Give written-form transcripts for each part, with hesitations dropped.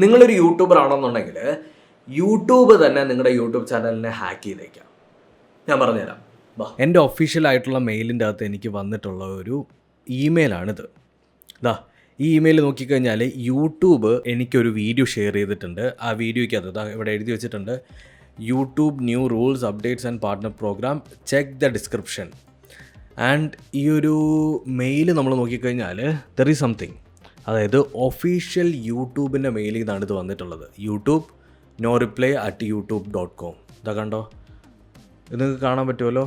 നിങ്ങളൊരു യൂട്യൂബർ ആണെന്നുണ്ടെങ്കിൽ യൂട്യൂബ് തന്നെ നിങ്ങളുടെ യൂട്യൂബ് ചാനലിനെ ഹാക്ക് ചെയ്തേക്കാം. ഞാൻ പറഞ്ഞുതരാം. എൻ്റെ ഒഫീഷ്യലായിട്ടുള്ള മെയിലിൻ്റെ അകത്ത് എനിക്ക് വന്നിട്ടുള്ള ഒരു ഇമെയിലാണിത്. ഈ ഇമെയിൽ നോക്കിക്കഴിഞ്ഞാൽ യൂട്യൂബ് എനിക്കൊരു വീഡിയോ ഷെയർ ചെയ്തിട്ടുണ്ട്. ആ വീഡിയോയ്ക്കകത്ത് ഇവിടെ എഴുതി വെച്ചിട്ടുണ്ട്, YouTube new rules updates and partner program, check the description. And ഈ ഒരു മെയിൽ നമ്മൾ നോക്കിക്കഴിഞ്ഞാൽ ദർ ഈസ് സംതിങ്, അതായത് ഒഫീഷ്യൽ യൂട്യൂബിൻ്റെ മെയിലിൽ നിന്നാണ് ഇത് വന്നിട്ടുള്ളത്. YouTube noreply@youtube.com. ഇതാ കണ്ടോ, ഇത് നിങ്ങൾക്ക് കാണാൻ പറ്റുമല്ലോ.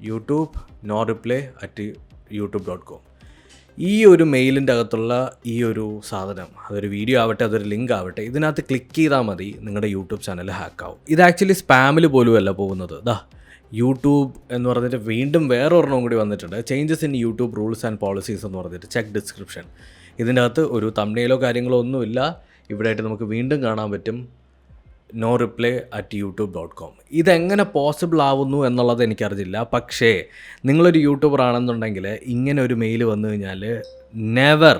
YouTube noreply@youtube.com. ഈ ഒരു മെയിലിൻ്റെ അകത്തുള്ള ഈ ഒരു സാധനം, അതൊരു വീഡിയോ ആവട്ടെ, അതൊരു ലിങ്ക് ആവട്ടെ, ഇതിനകത്ത് ക്ലിക്ക് ചെയ്താൽ മതി നിങ്ങളുടെ യൂട്യൂബ് ചാനൽ ഹാക്കാവും. ഇത് ആക്ച്വലി സ്പാമിൽ പോലും അല്ല പോകുന്നത്. യൂട്യൂബ് എന്ന് പറഞ്ഞിട്ട് വീണ്ടും വേറെ ഒരെണ്ണം കൂടി വന്നിട്ടുണ്ട്, changes in YouTube rules and policies എന്ന് പറഞ്ഞിട്ട്, ചെക്ക് ഡിസ്ക്രിപ്ഷൻ. ഇതിൻ്റെ അകത്ത് ഒരു തംബ്നെയിലോ കാര്യങ്ങളോ ഒന്നുമില്ല. ഇവിടെയായിട്ട് നമുക്ക് വീണ്ടും കാണാൻ പറ്റും noreply@youtube.com. ഇതെങ്ങനെ പോസിബിൾ ആവുന്നു എന്നുള്ളത് എനിക്കറിയില്ല. പക്ഷേ നിങ്ങളൊരു യൂട്യൂബർ ആണെന്നുണ്ടെങ്കിൽ ഇങ്ങനെ ഒരു മെയിൽ വന്നു കഴിഞ്ഞാൽ never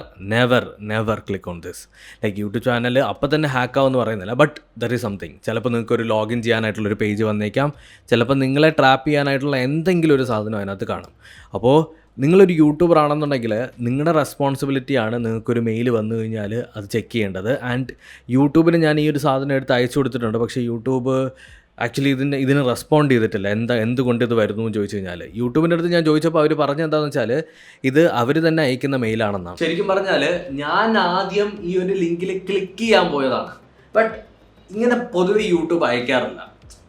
click on this. Like YouTube channel അപ്പം തന്നെ ഹാക്കാവെന്ന് പറയുന്നില്ല, ബട്ട് ദർ ഈസ് സംതിങ്. ചിലപ്പോൾ നിങ്ങൾക്കൊരു ലോഗിൻ ചെയ്യാനായിട്ടുള്ളൊരു പേജ് വന്നേക്കാം, ചിലപ്പോൾ നിങ്ങളെ ട്രാപ്പ് ചെയ്യാനായിട്ടുള്ള എന്തെങ്കിലും ഒരു സാധനം അതിനകത്ത് കാണും. അപ്പോൾ നിങ്ങളൊരു യൂട്യൂബർ ആണെന്നുണ്ടെങ്കിൽ നിങ്ങളുടെ റെസ്പോൺസിബിലിറ്റിയാണ് നിങ്ങൾക്കൊരു മെയിൽ വന്നു കഴിഞ്ഞാൽ അത് ചെക്ക് ചെയ്യേണ്ടത്. ആൻഡ് യൂട്യൂബിന് ഞാൻ ഈ ഒരു സാധനം എടുത്ത് അയച്ചു കൊടുത്തിട്ടുണ്ട്, പക്ഷേ യൂട്യൂബ് ആക്ച്വലി ഇതിന് റെസ്പോണ്ട് ചെയ്തിട്ടില്ല. എന്തുകൊണ്ട് ഇത് വരുന്നു എന്ന് ചോദിച്ചു കഴിഞ്ഞാൽ, യൂട്യൂബിൻ്റെ അടുത്ത് ഞാൻ ചോദിച്ചപ്പോൾ അവർ പറഞ്ഞത് എന്താണെന്ന് വെച്ചാൽ ഇത് അവർ തന്നെ അയക്കുന്ന മെയിലാണെന്നാണ്. ശരിക്കും പറഞ്ഞാൽ ഞാൻ ആദ്യം ഈ ഒരു ലിങ്കിൽ ക്ലിക്ക് ചെയ്യാൻ പോയതാണ്, ബട്ട് ഇങ്ങനെ പൊതുവെ യൂട്യൂബ് അയക്കാറില്ല.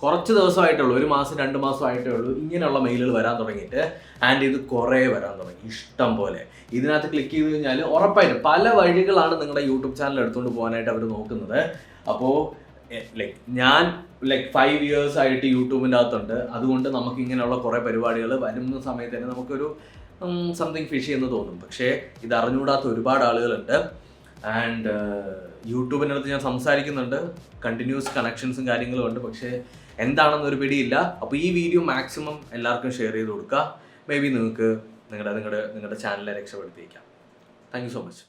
കുറച്ച് ദിവസമായിട്ടുള്ളൂ, 1 മാസം 2 മാസം ആയിട്ടേ ഉള്ളൂ ഇങ്ങനെയുള്ള മെയിലുകൾ വരാൻ തുടങ്ങിയിട്ട്. ആൻഡ് ഇത് കുറേ വരാൻ തുടങ്ങി, ഇഷ്ടം പോലെ. ഇതിനകത്ത് ക്ലിക്ക് ചെയ്ത് കഴിഞ്ഞാൽ ഉറപ്പായിട്ടും പല വഴികളാണ് നിങ്ങളുടെ യൂട്യൂബ് ചാനൽ എടുത്തുകൊണ്ട് പോകാനായിട്ട് അവർ നോക്കുന്നത്. അപ്പോൾ ഞാൻ 5 years ആയിട്ട് യൂട്യൂബിൻ്റെ അകത്തുണ്ട്. അതുകൊണ്ട് നമുക്ക് ഇങ്ങനെയുള്ള കുറേ പരിപാടികൾ വരുന്ന സമയത്ത് തന്നെ നമുക്കൊരു സംതിങ് ഫിഷ് എന്ന് തോന്നും. പക്ഷേ ഇത് അറിഞ്ഞുകൂടാത്ത ഒരുപാട് ആളുകളുണ്ട്. ആൻഡ് യൂട്യൂബിൻ്റെ അടുത്ത് ഞാൻ സംസാരിക്കുന്നുണ്ട്, കണ്ടിന്യൂസ് കണക്ഷൻസും കാര്യങ്ങളും ഉണ്ട്, പക്ഷേ എന്താണെന്നൊരു പിടിയില്ല. അപ്പോൾ ഈ വീഡിയോ മാക്സിമം എല്ലാവർക്കും ഷെയർ ചെയ്ത് കൊടുക്കുക. മേ ബി നിങ്ങൾക്ക് നിങ്ങളുടെ ചാനലിനെ രക്ഷപ്പെടുത്തിയേക്കാം. Thank you so much.